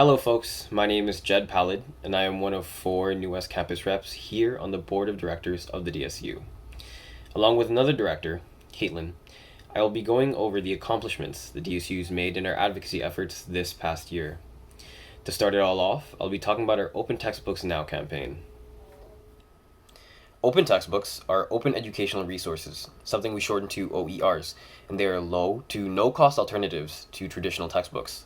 Hello, folks. My name is Jed Pallid, and I am one of 4 New West Campus reps here on the Board of Directors of the DSU. Along with another director, Caitlin, I will be going over the accomplishments the DSU's made in our advocacy efforts this past year. To start it all off, I'll be talking about our Open Textbooks Now campaign. Open textbooks are open educational resources, something we shorten to OERs, and they are low to no cost alternatives to traditional textbooks.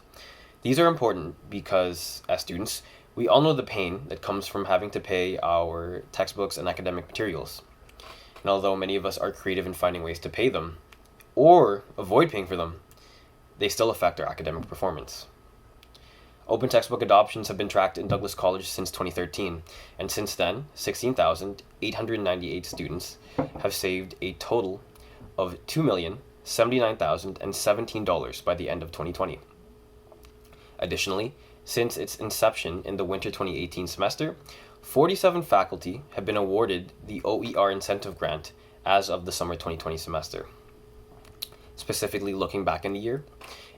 These are important because, as students, we all know the pain that comes from having to pay our textbooks and academic materials. And although many of us are creative in finding ways to pay them, or avoid paying for them, they still affect our academic performance. Open textbook adoptions have been tracked in Douglas College since 2013, and since then, 16,898 students have saved a total of $2,079,017 by the end of 2020. Additionally, since its inception in the winter 2018 semester, 47 faculty have been awarded the OER incentive grant as of the summer 2020 semester. Specifically looking back in the year,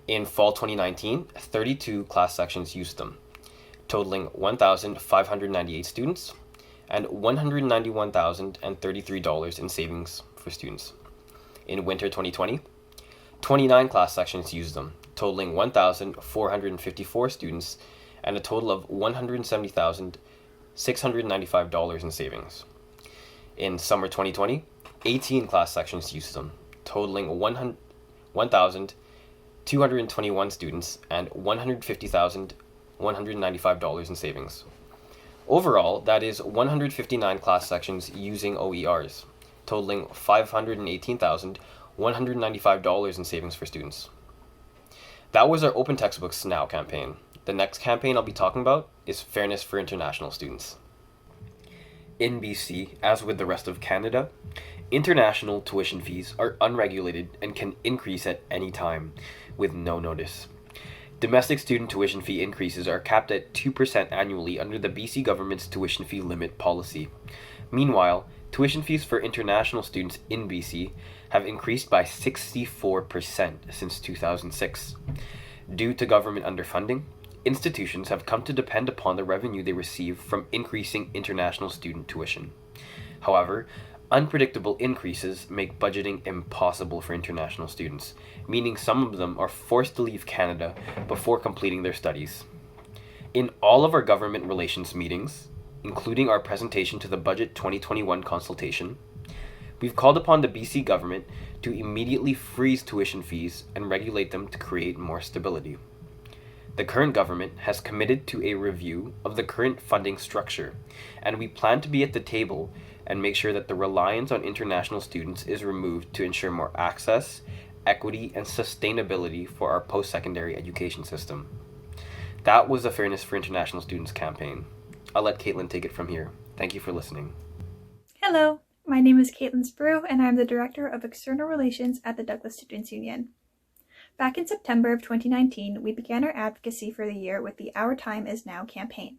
in fall 2019, 32 class sections used them, totaling 1,598 students and $191,033 in savings for students. In winter 2020, 29 class sections used them, totaling 1,454 students and a total of $170,695 in savings. In summer 2020, 18 class sections used them, totaling 1,221 students and $150,195 in savings. Overall, that is 159 class sections using OERs, totaling $518,195 in savings for students. That was our Open Textbooks Now campaign. The next campaign I'll be talking about is Fairness for International Students. In BC, as with the rest of Canada, international tuition fees are unregulated and can increase at any time, with no notice. Domestic student tuition fee increases are capped at 2% annually under the BC government's tuition fee limit policy. Meanwhile, tuition fees for international students in BC have increased by 64% since 2006. Due to government underfunding, institutions have come to depend upon the revenue they receive from increasing international student tuition. However, unpredictable increases make budgeting impossible for international students, meaning some of them are forced to leave Canada before completing their studies. In all of our government relations meetings, including our presentation to the Budget 2021 consultation, we've called upon the BC government to immediately freeze tuition fees and regulate them to create more stability. The current government has committed to a review of the current funding structure, and we plan to be at the table and make sure that the reliance on international students is removed to ensure more access, equity, and sustainability for our post-secondary education system. That was the Fairness for International Students campaign. I'll let Caitlin take it from here. Thank you for listening. Hello, my name is Caitlin Sprue, and I'm the Director of External Relations at the Douglas Students Union. Back in September of 2019, we began our advocacy for the year with the Our Time Is Now campaign.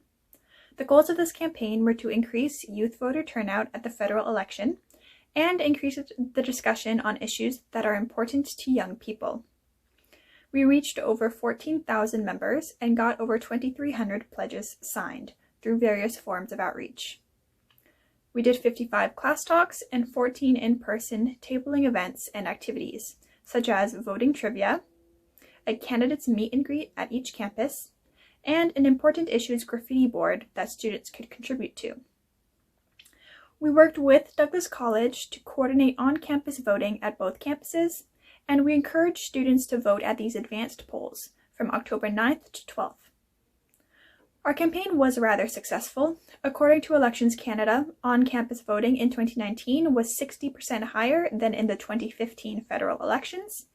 The goals of this campaign were to increase youth voter turnout at the federal election and increase the discussion on issues that are important to young people. We reached over 14,000 members and got over 2,300 pledges signed through various forms of outreach. We did 55 class talks and 14 in-person tabling events and activities, such as voting trivia, a candidates meet and greet at each campus, and an important issues graffiti board that students could contribute to. We worked with Douglas College to coordinate on-campus voting at both campuses, and we encouraged students to vote at these advanced polls from October 9th to 12th. Our campaign was rather successful. According to Elections Canada, on-campus voting in 2019 was 60% higher than in the 2015 federal elections,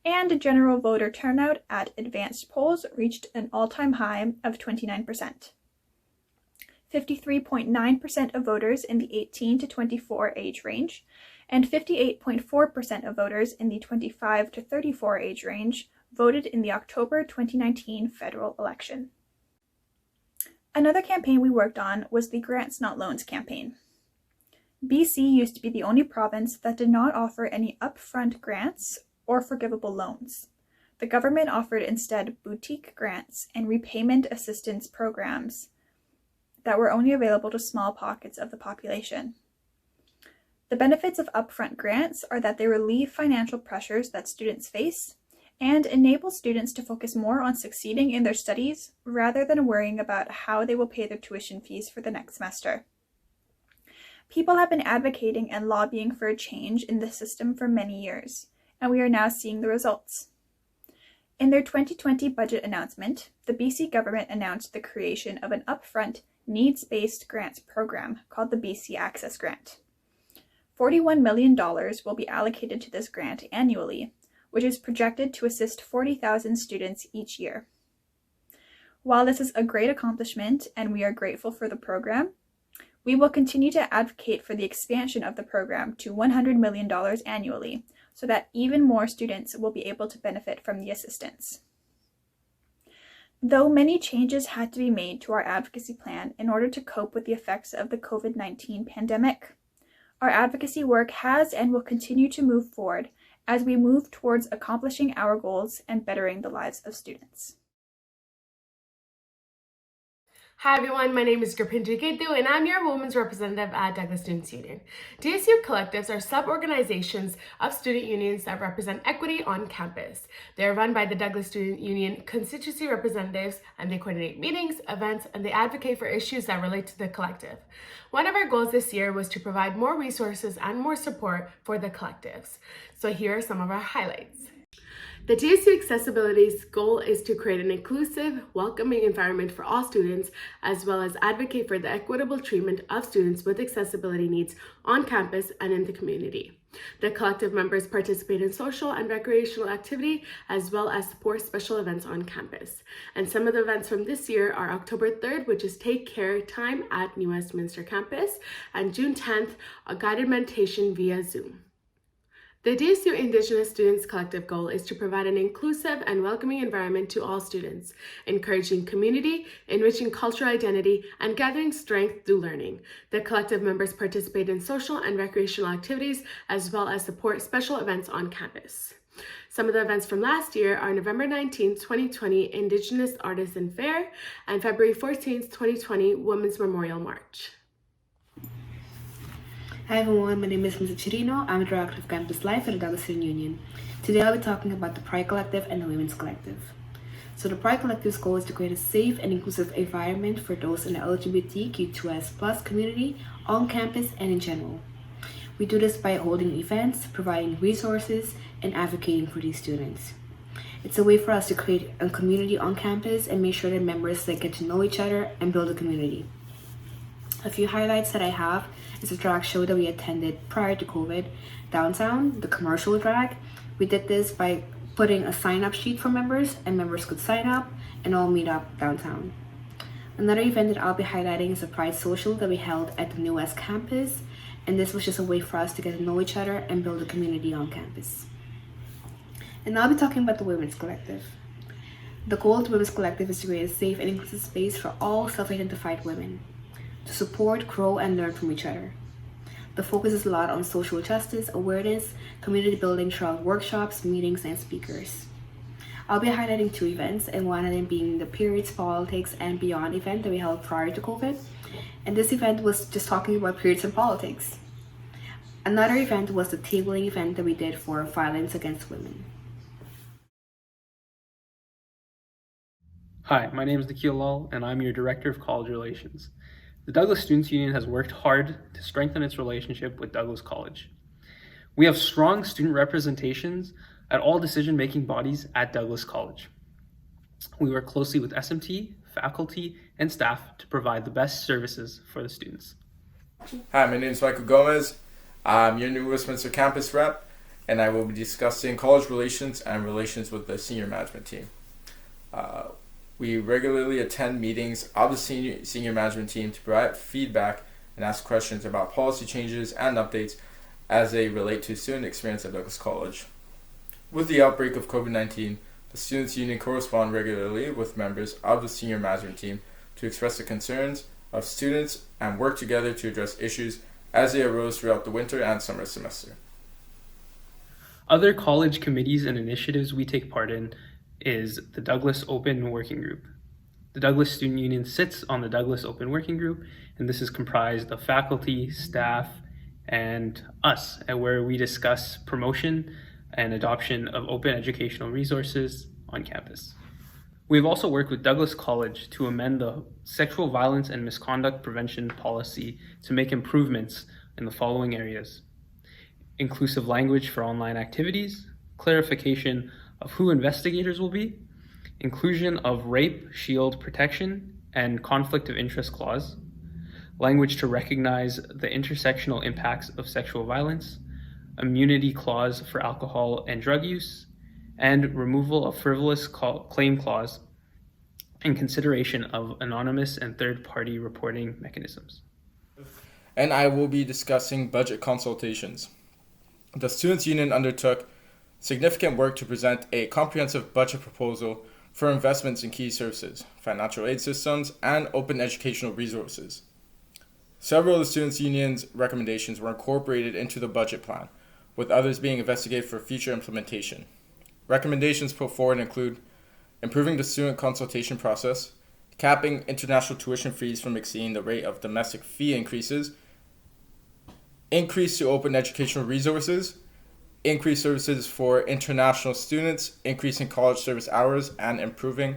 and general voter turnout at advanced polls reached an all-time high of 29%. 53.9% of voters in the 18 to 24 age range and 58.4% of voters in the 25 to 34 age range voted in the October 2019 federal election. Another campaign we worked on was the Grants Not Loans campaign. BC used to be the only province that did not offer any upfront grants or forgivable loans. The government offered instead boutique grants and repayment assistance programs that were only available to small pockets of the population. The benefits of upfront grants are that they relieve financial pressures that students face and enable students to focus more on succeeding in their studies rather than worrying about how they will pay their tuition fees for the next semester. People have been advocating and lobbying for a change in the system for many years, and we are now seeing the results. In their 2020 budget announcement, the BC government announced the creation of an upfront, needs-based grants program called the BC Access Grant. $41 million will be allocated to this grant annually, which is projected to assist 40,000 students each year. While this is a great accomplishment and we are grateful for the program, we will continue to advocate for the expansion of the program to $100 million annually so that even more students will be able to benefit from the assistance. Though many changes had to be made to our advocacy plan in order to cope with the effects of the COVID-19 pandemic, our advocacy work has and will continue to move forward as we move towards accomplishing our goals and bettering the lives of students. Hi everyone, my name is Gurpinjit Ketu and I'm your Women's Representative at Douglas Students Union. DSU collectives are sub-organizations of student unions that represent equity on campus. They are run by the Douglas Student Union constituency representatives and they coordinate meetings, events, and they advocate for issues that relate to the collective. One of our goals this year was to provide more resources and more support for the collectives. So here are some of our highlights. The DSU Accessibility's goal is to create an inclusive, welcoming environment for all students, as well as advocate for the equitable treatment of students with accessibility needs on campus and in the community. The collective members participate in social and recreational activity, as well as support special events on campus. And some of the events from this year are October 3rd, which is Take Care Time at New Westminster campus, and June 10th, a guided meditation via Zoom. The DSU Indigenous Students Collective goal is to provide an inclusive and welcoming environment to all students, encouraging community, enriching cultural identity, and gathering strength through learning. The collective members participate in social and recreational activities, as well as support special events on campus. Some of the events from last year are November 19th, 2020, Indigenous Artisan Fair, and February 14th, 2020, Women's Memorial March. Hi everyone, my name is Mr. Chirino. I'm the Director of Campus Life at the Douglas Student Union. Today I'll be talking about the Pride Collective and the Women's Collective. So the Pride Collective's goal is to create a safe and inclusive environment for those in the LGBTQ2S+ community on campus and in general. We do this by holding events, providing resources, and advocating for these students. It's a way for us to create a community on campus and make sure that members get to know each other and build a community. A few highlights that I have is a drag show that we attended prior to COVID downtown, the commercial drag. We did this by putting a sign-up sheet for members, and members could sign up and all meet up downtown. Another event that I'll be highlighting is a Pride Social that we held at the New West campus, and this was just a way for us to get to know each other and build a community on campus. And I'll be talking about the Women's Collective. The goal of the Women's Collective is to create a safe and inclusive space for all self-identified women, to support, grow, and learn from each other. The focus is a lot on social justice, awareness, community building throughout workshops, meetings, and speakers. I'll be highlighting two events, and one of them being the Periods, Politics, and Beyond event that we held prior to COVID. And this event was just talking about periods and politics. Another event was the tabling event that we did for violence against women. Hi, my name is Nikhil Lal, and I'm your Director of College Relations. The Douglas Students Union has worked hard to strengthen its relationship with Douglas College. We have strong student representations at all decision-making bodies at Douglas College. We work closely with SMT, faculty, and staff to provide the best services for the students. Hi, my name is Michael Gomez. I'm your New Westminster campus rep, and I will be discussing college relations and relations with the senior management team. We regularly attend meetings of the senior management team to provide feedback and ask questions about policy changes and updates as they relate to student experience at Douglas College. With the outbreak of COVID-19, the Students' Union correspond regularly with members of the senior management team to express the concerns of students and work together to address issues as they arose throughout the winter and summer semester. Other college committees and initiatives we take part in is the Douglas Open Working Group. The Douglas Student Union sits on the Douglas Open Working Group, and this is comprised of faculty, staff, and us, where we discuss promotion and adoption of open educational resources on campus. We have also worked with Douglas College to amend the sexual violence and misconduct prevention policy to make improvements in the following areas: inclusive language for online activities, clarification of who investigators will be, inclusion of rape shield protection and conflict of interest clause, language to recognize the intersectional impacts of sexual violence, immunity clause for alcohol and drug use, and removal of frivolous claim clause and consideration of anonymous and third-party reporting mechanisms. And I will be discussing budget consultations. The Students' Union undertook significant work to present a comprehensive budget proposal for investments in key services, financial aid systems, and open educational resources. Several of the Students' Union's recommendations were incorporated into the budget plan, with others being investigated for future implementation. Recommendations put forward include improving the student consultation process, capping international tuition fees from exceeding the rate of domestic fee increases, increase to open educational resources, increased services for international students, increasing college service hours, and improving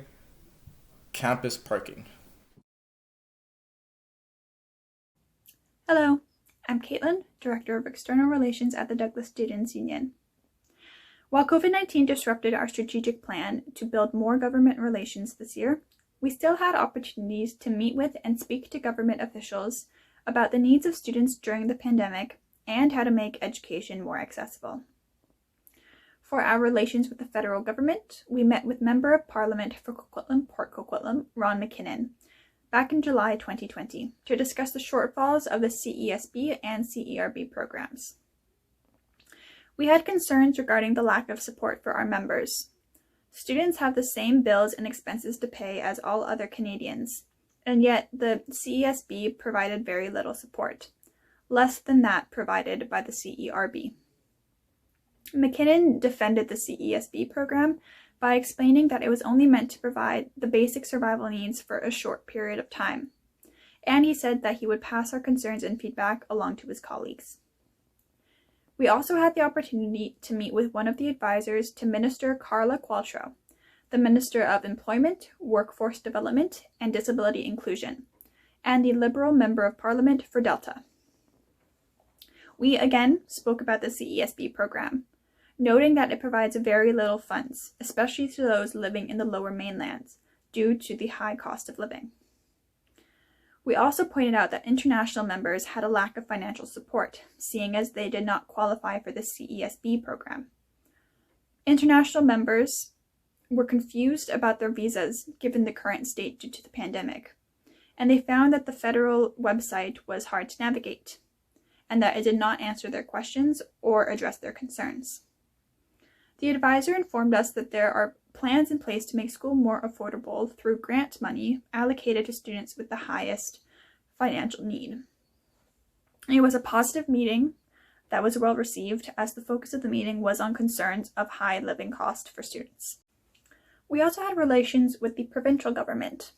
campus parking. Hello, I'm Caitlin, Director of External Relations at the Douglas Students Union. While COVID-19 disrupted our strategic plan to build more government relations this year, we still had opportunities to meet with and speak to government officials about the needs of students during the pandemic and how to make education more accessible. For our relations with the federal government, we met with Member of Parliament for Coquitlam Port Coquitlam, Ron McKinnon, back in July 2020 to discuss the shortfalls of the CESB and CERB programs. We had concerns regarding the lack of support for our members. Students have the same bills and expenses to pay as all other Canadians, and yet the CESB provided very little support, less than that provided by the CERB. McKinnon defended the CESB program by explaining that it was only meant to provide the basic survival needs for a short period of time, and he said that he would pass our concerns and feedback along to his colleagues. We also had the opportunity to meet with one of the advisors to Minister Carla Qualtrough, the Minister of Employment, Workforce Development, and Disability Inclusion, and the Liberal Member of Parliament for Delta. We again spoke about the CESB program, noting that it provides very little funds, especially to those living in the lower mainlands, due to the high cost of living. We also pointed out that international members had a lack of financial support, seeing as they did not qualify for the CESB program. International members were confused about their visas given the current state due to the pandemic, and they found that the federal website was hard to navigate, and that it did not answer their questions or address their concerns. The advisor informed us that there are plans in place to make school more affordable through grant money allocated to students with the highest financial need. It was a positive meeting that was well received, as the focus of the meeting was on concerns of high living cost for students. We also had relations with the provincial government.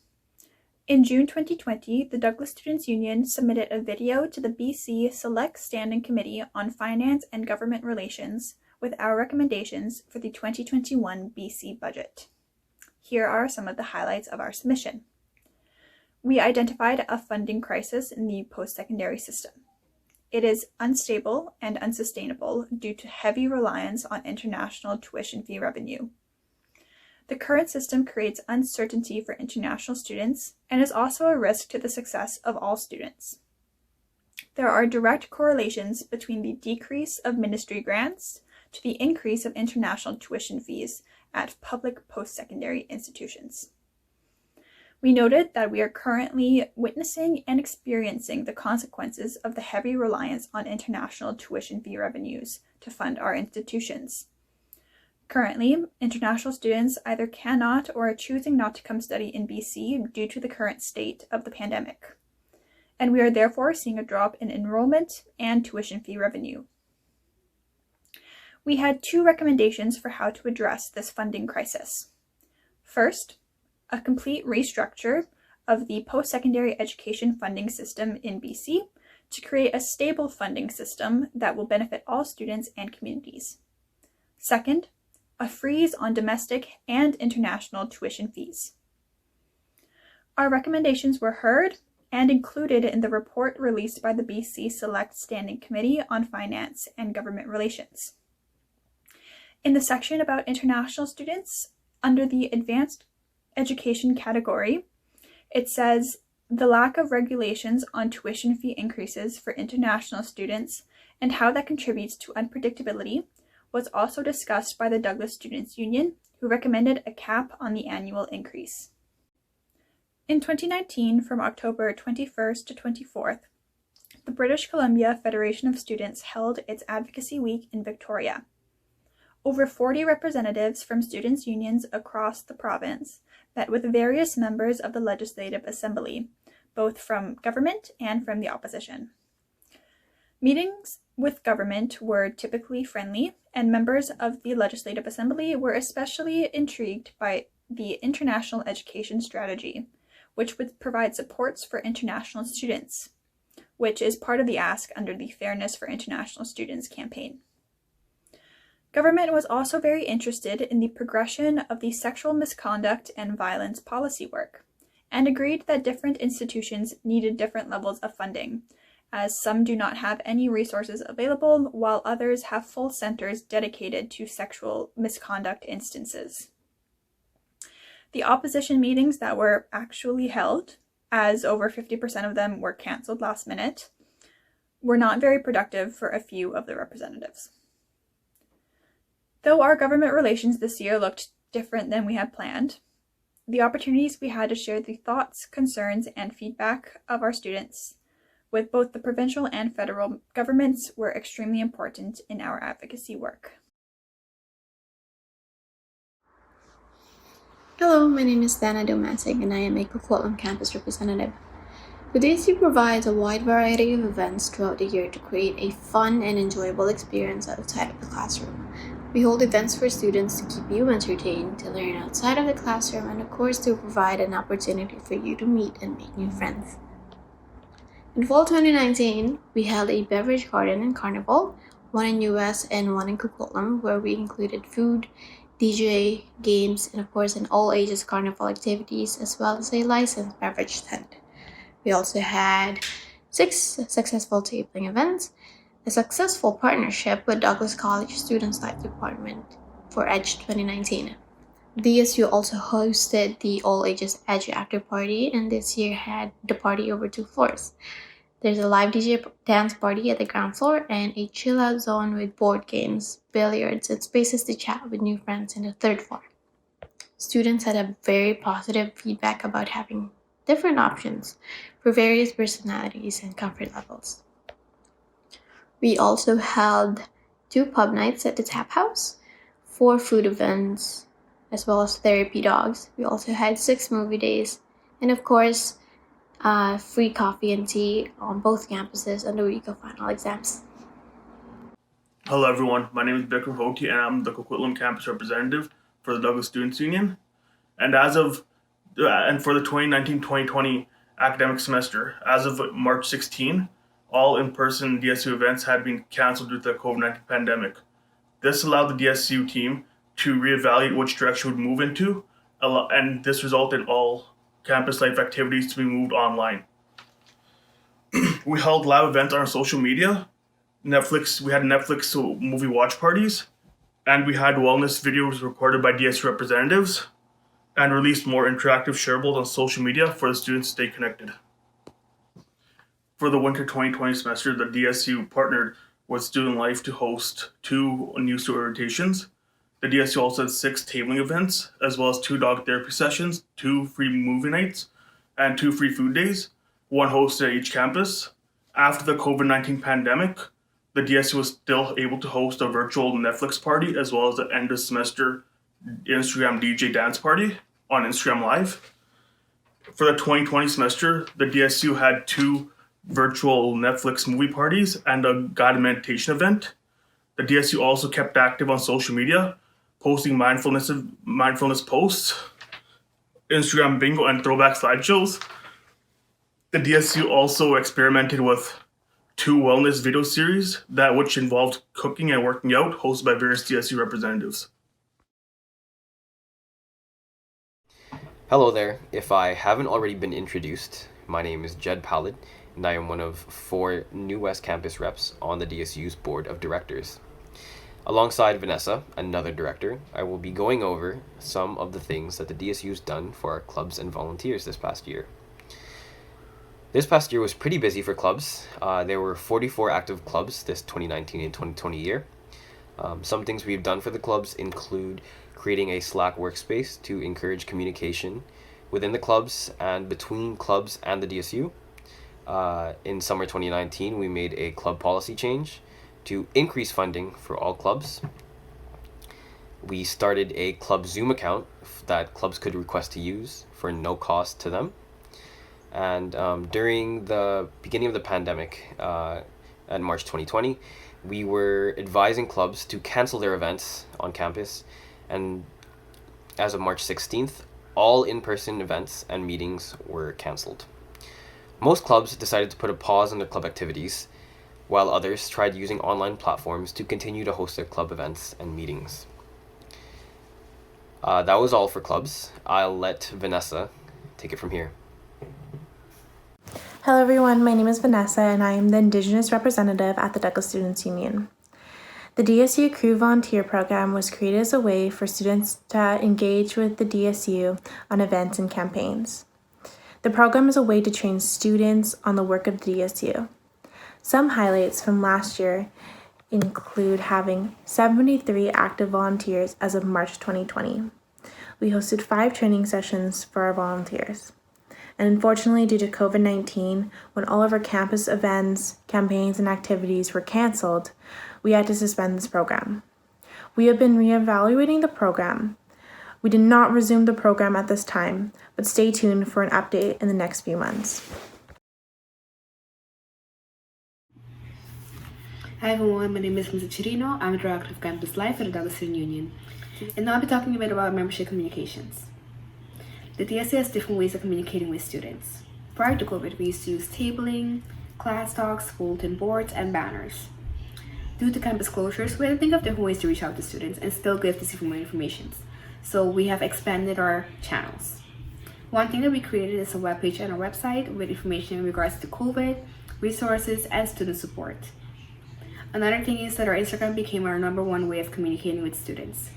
In June 2020, the Douglas Students Union submitted a video to the BC Select Standing Committee on Finance and Government Relations with our recommendations for the 2021 BC budget. Here are some of the highlights of our submission. We identified a funding crisis in the post-secondary system. It is unstable and unsustainable due to heavy reliance on international tuition fee revenue. The current system creates uncertainty for international students and is also a risk to the success of all students. There are direct correlations between the decrease of ministry grants to the increase of international tuition fees at public post-secondary institutions. We noted that we are currently witnessing and experiencing the consequences of the heavy reliance on international tuition fee revenues to fund our institutions. Currently, international students either cannot or are choosing not to come study in BC due to the current state of the pandemic, and we are therefore seeing a drop in enrollment and tuition fee revenue. We had 2 recommendations for how to address this funding crisis. First, a complete restructure of the post-secondary education funding system in BC to create a stable funding system that will benefit all students and communities. Second, a freeze on domestic and international tuition fees. Our recommendations were heard and included in the report released by the BC Select Standing Committee on Finance and Government Relations. In the section about international students, under the advanced education category, it says, the lack of regulations on tuition fee increases for international students and how that contributes to unpredictability was also discussed by the Douglas Students' Union, who recommended a cap on the annual increase. In 2019, from October 21st to 24th, the British Columbia Federation of Students held its Advocacy Week in Victoria. Over 40 representatives from students' unions across the province met with various members of the Legislative Assembly, both from government and from the opposition. Meetings with government were typically friendly, and members of the Legislative Assembly were especially intrigued by the International Education Strategy, which would provide supports for international students, which is part of the ask under the Fairness for International Students campaign. Government was also very interested in the progression of the sexual misconduct and violence policy work, and agreed that different institutions needed different levels of funding, as some do not have any resources available, while others have full centers dedicated to sexual misconduct instances. The opposition meetings that were actually held, as over 50% of them were cancelled last minute, were not very productive for a few of the representatives. Though our government relations this year looked different than we had planned, the opportunities we had to share the thoughts, concerns, and feedback of our students with both the provincial and federal governments were extremely important in our advocacy work. Hello, my name is Dana Domatic and I am a Coquitlam campus representative. The DSU provides a wide variety of events throughout the year to create a fun and enjoyable experience outside of the classroom. We hold events for students to keep you entertained, to learn outside of the classroom, and of course to provide an opportunity for you to meet and make new friends. In fall 2019, we held a beverage garden and carnival, one in US and one in Coquitlam, where we included food, DJ, games, and of course an all-ages carnival activities, as well as a licensed beverage tent. We also had 6 successful tabling events, a successful partnership with Douglas College Students' Life Department for EDGE 2019. DSU also hosted the all-ages EDGE After Party, and this year had the party over 2 floors. There's a live DJ dance party at the ground floor and a chill-out zone with board games, billiards, and spaces to chat with new friends in the 3rd floor. Students had a very positive feedback about having different options for various personalities and comfort levels. We also held 2 pub nights at the Tap House, 4 food events, as well as therapy dogs. We also had 6 movie days, and of course, free coffee and tea on both campuses on the week of final exams. Hello everyone, my name is Bikram Hoti and I'm the Coquitlam campus representative for the Douglas Students Union. And for the 2019-2020 academic semester, as of March 16, all in-person DSU events had been canceled due to the COVID-19 pandemic. This allowed the DSU team to reevaluate which direction we would move into, and this resulted in all campus life activities to be moved online. We held live events on our social media. We had Netflix movie watch parties, and we had wellness videos recorded by DSU representatives, and released more interactive shareables on social media for the students to stay connected. For the winter 2020 semester, the DSU partnered with Student Life to host 2 new student rotations. The DSU also had 6 tabling events, as well as 2 dog therapy sessions, 2 free movie nights, and 2 free food days, one hosted at each campus. After the COVID-19 pandemic, the DSU was still able to host a virtual Netflix party, as well as the end of semester Instagram DJ dance party on Instagram Live. For the 2020 semester, the DSU had 2 virtual Netflix movie parties and a guided meditation event. The DSU also kept active on social media, posting mindfulness posts, Instagram bingo, and throwback slideshows. The DSU also experimented with 2 wellness video series which involved cooking and working out, hosted by various DSU representatives. Hello there. If I haven't already been introduced, my name is Jed Pallid, and I am one of 4 New West Campus reps on the DSU's Board of Directors. Alongside Vanessa, another director, I will be going over some of the things that the DSU's done for our clubs and volunteers this past year. This past year was pretty busy for clubs. There were 44 active clubs this 2019 and 2020 year. Some things we've done for the clubs include creating a Slack workspace to encourage communication within the clubs and between clubs and the DSU. In summer 2019, we made a club policy change to increase funding for all clubs. We started a club Zoom account that clubs could request to use for no cost to them. And during the beginning of the pandemic, in March 2020, we were advising clubs to cancel their events on campus. And as of March 16th, all in-person events and meetings were canceled. Most clubs decided to put a pause on their club activities, while others tried using online platforms to continue to host their club events and meetings. That was all for clubs. I'll let Vanessa take it from here. Hello everyone, my name is Vanessa and I am the Indigenous representative at the Douglas Students Union. The DSU Crew Volunteer Program was created as a way for students to engage with the DSU on events and campaigns. The program is a way to train students on the work of the DSU. Some highlights from last year include having 73 active volunteers as of March 2020. We hosted 5 training sessions for our volunteers. And unfortunately, due to COVID-19, when all of our campus events, campaigns, and activities were canceled, we had to suspend this program. We have been reevaluating the program. We did not resume the program at this time, but stay tuned for an update in the next few months. Hi everyone, my name is Mr. Chirino. I'm a Director of Campus Life at the Douglas Student Union. And now I'll be talking a bit about membership communications. The DSU has different ways of communicating with students. Prior to COVID, we used to use tabling, class talks, bulletin boards, and banners. Due to campus closures, we had to think of different ways to reach out to students and still give this more information. So we have expanded our channels. One thing that we created is a webpage on our website with information in regards to COVID, resources, and student support. Another thing is that our Instagram became our #1 way of communicating with students.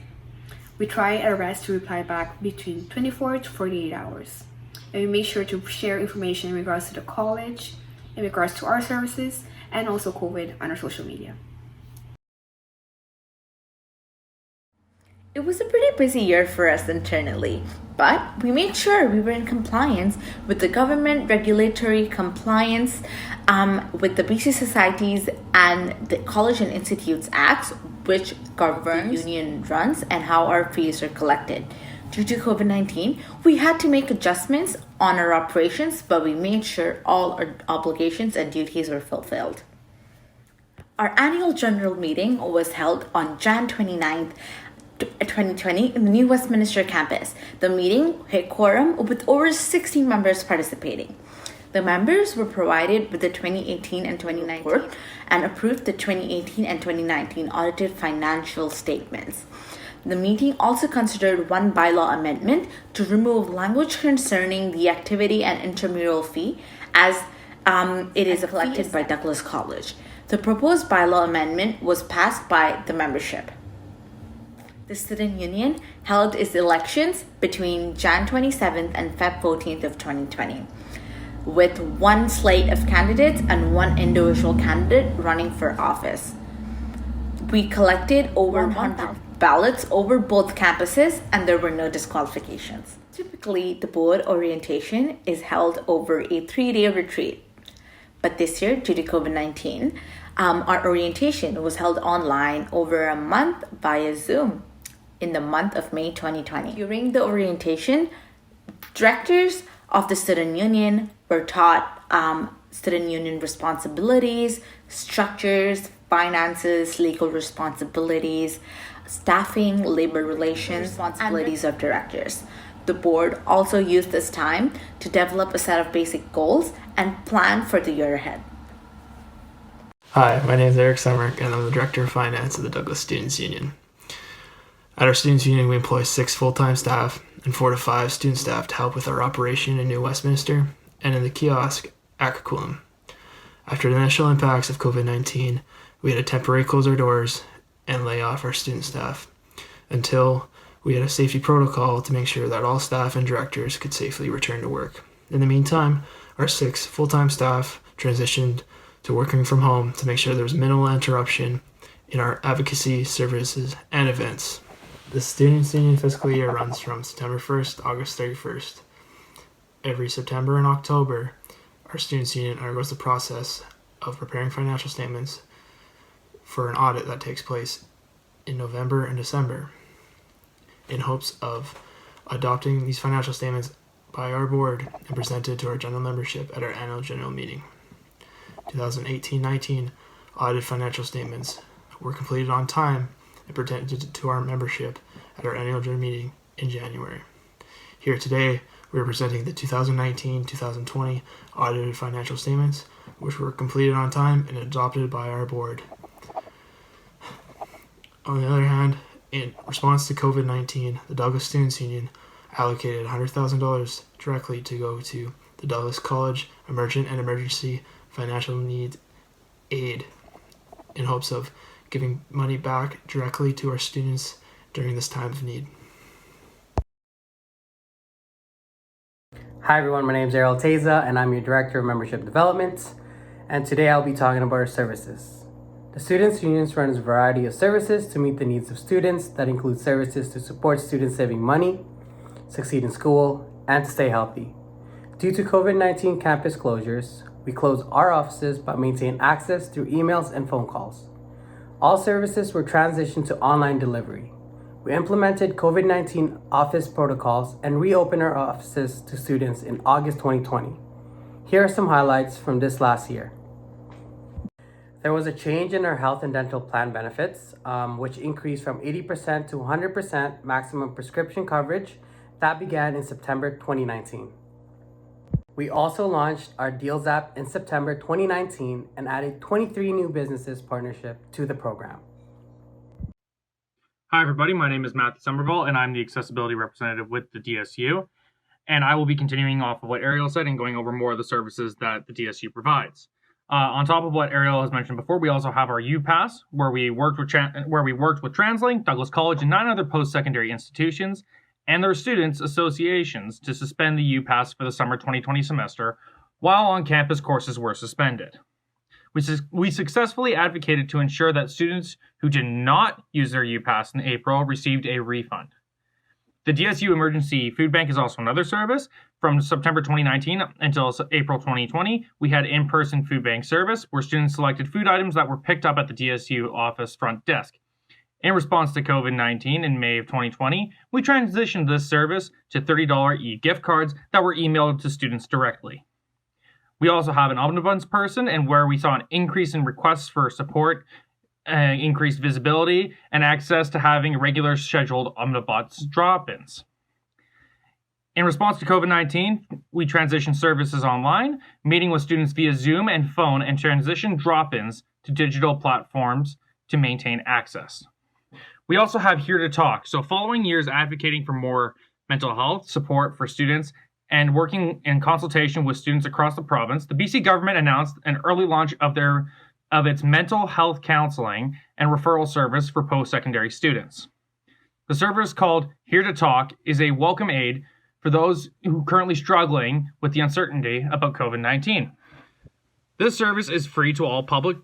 We try our best to reply back between 24 to 48 hours. And we make sure to share information in regards to the college, in regards to our services, and also COVID on our social media. It was a pretty busy year for us internally, but we made sure we were in compliance with the government regulatory compliance with the BC Societies and the College and Institutes Acts, which governs the union runs and how our fees are collected. Due to COVID-19, we had to make adjustments on our operations, but we made sure all our obligations and duties were fulfilled. Our annual general meeting was held on Jan 29th, 2020 in the New Westminster campus. The meeting hit quorum with over 60 members participating. The members were provided with the 2018 and 2019 report and approved the 2018 and 2019 audited financial statements. The meeting also considered one bylaw amendment to remove language concerning the activity and intramural fee as it is collected by Douglas College. The proposed bylaw amendment was passed by the membership. The Student Union held its elections between Jan 27th and Feb 14th of 2020, with one slate of candidates and one individual candidate running for office. We collected over 100 ballots over both campuses and there were no disqualifications. Typically, the board orientation is held over a 3-day retreat. But this year, due to COVID-19, our orientation was held online over a month via Zoom in the month of May 2020. During the orientation, directors of the Student Union were taught student union responsibilities, structures, finances, legal responsibilities, staffing, labor relations, responsibilities of directors. The board also used this time to develop a set of basic goals and plan for the year ahead. Hi, my name is Eric Summerk, and I'm the Director of Finance at the Douglas Students Union. At our Students Union, we employ 6 full-time staff and 4 to 5 student staff to help with our operation in New Westminster and in the kiosk at Coquitlam. After the initial impacts of COVID-19, we had to temporarily close our doors and lay off our student staff until we had a safety protocol to make sure that all staff and directors could safely return to work. In the meantime, our 6 full-time staff transitioned to working from home to make sure there was minimal interruption in our advocacy services and events. The Students Union fiscal year runs from September 1st to August 31st. Every September and October, our Students Union undergoes the process of preparing financial statements for an audit that takes place in November and December in hopes of adopting these financial statements by our board and presented to our general membership at our annual general meeting. 2018-19 audited financial statements were completed on time and presented to our membership at our annual general meeting in January. Here today, we are presenting the 2019-2020 audited financial statements, which were completed on time and adopted by our board. On the other hand, in response to COVID-19, the Douglas Students Union allocated $100,000 directly to go to the Douglas College Emergent and Emergency Financial Need Aid in hopes of giving money back directly to our students during this time of need. Hi everyone, my name is Errol Teza and I'm your Director of Membership Development, and today I'll be talking about our services. The Students Union runs a variety of services to meet the needs of students that include services to support students saving money, succeed in school, and to stay healthy. Due to COVID-19 campus closures, we closed our offices but maintain access through emails and phone calls. All services were transitioned to online delivery. We implemented COVID-19 office protocols and reopened our offices to students in August 2020. Here are some highlights from this last year. There was a change in our health and dental plan benefits, which increased from 80% to 100% maximum prescription coverage. That began in September 2019. We also launched our Deals app in September 2019 and added 23 new businesses partnership to the program. Hi everybody, my name is Matthew Somerville and I'm the accessibility representative with the DSU. And I will be continuing off of what Ariel said and going over more of the services that the DSU provides. On top of what Ariel has mentioned before, we also have our UPass, where we worked with TransLink, Douglas College, and 9 other post-secondary institutions and their students' associations to suspend the UPass for the summer 2020 semester while on-campus courses were suspended. We successfully advocated to ensure that students who did not use their UPass in April received a refund. The DSU Emergency Food Bank is also another service. From September 2019 until April 2020, we had in-person food bank service where students selected food items that were picked up at the DSU office front desk. In response to COVID-19 in May of 2020, we transitioned this service to $30 e-gift cards that were emailed to students directly. We also have an omnibus person, and where we saw an increase in requests for support, increased visibility, and access to having regular scheduled omnibus drop-ins. In response to COVID-19, we transitioned services online, meeting with students via Zoom and phone, and transitioned drop-ins to digital platforms to maintain access. We also have Here to Talk. So following years advocating for more mental health support for students and working in consultation with students across the province, the BC government announced an early launch of its mental health counseling and referral service for post-secondary students. The service, called Here to Talk, is a welcome aid for those who are currently struggling with the uncertainty about COVID-19. This service is free to all public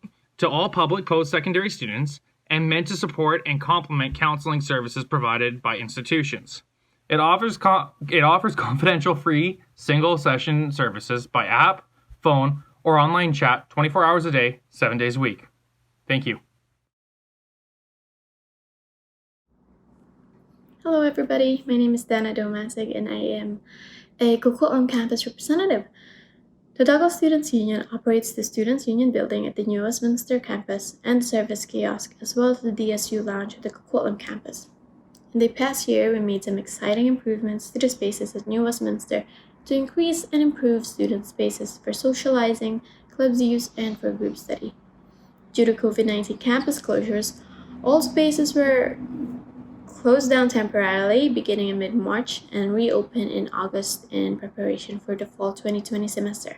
post-secondary students and meant to support and complement counseling services provided by institutions. It offers confidential free single session services by app, phone, or online chat 24 hours a day, 7 days a week. Thank you. Hello everybody, my name is Dana Domasig and I am a Coquitlam campus representative. The Douglas Students Union operates the Students Union building at the New Westminster campus and the service kiosk, as well as the DSU lounge at the Coquitlam campus. In the past year, we made some exciting improvements to the spaces at New Westminster to increase and improve student spaces for socializing, clubs use, and for group study. Due to COVID-19 campus closures, all spaces were closed down temporarily beginning in mid-March and reopened in August in preparation for the fall 2020 semester.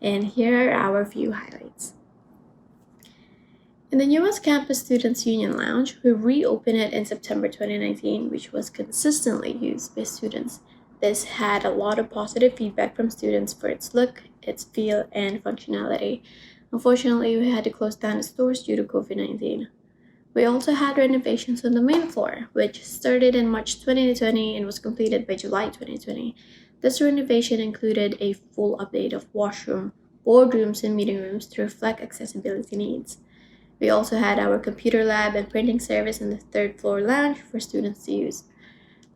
And here are our few highlights. In the newest Campus Students Union Lounge, we reopened it in September 2019, which was consistently used by students. This had a lot of positive feedback from students for its look, its feel, and functionality. Unfortunately, we had to close down the stores due to COVID-19. We also had renovations on the main floor, which started in March 2020 and was completed by July 2020. This renovation included a full update of washroom, boardrooms, and meeting rooms to reflect accessibility needs. We also had our computer lab and printing service in the third floor lounge for students to use.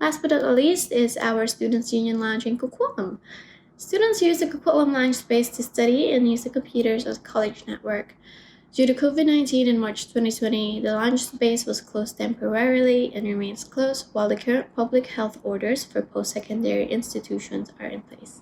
Last but not least is our Students Union Lounge in Coquitlam. Students use the Coquitlam Lounge space to study and use the computers as a college network. Due to COVID-19 in March 2020, the lounge space was closed temporarily and remains closed while the current public health orders for post-secondary institutions are in place.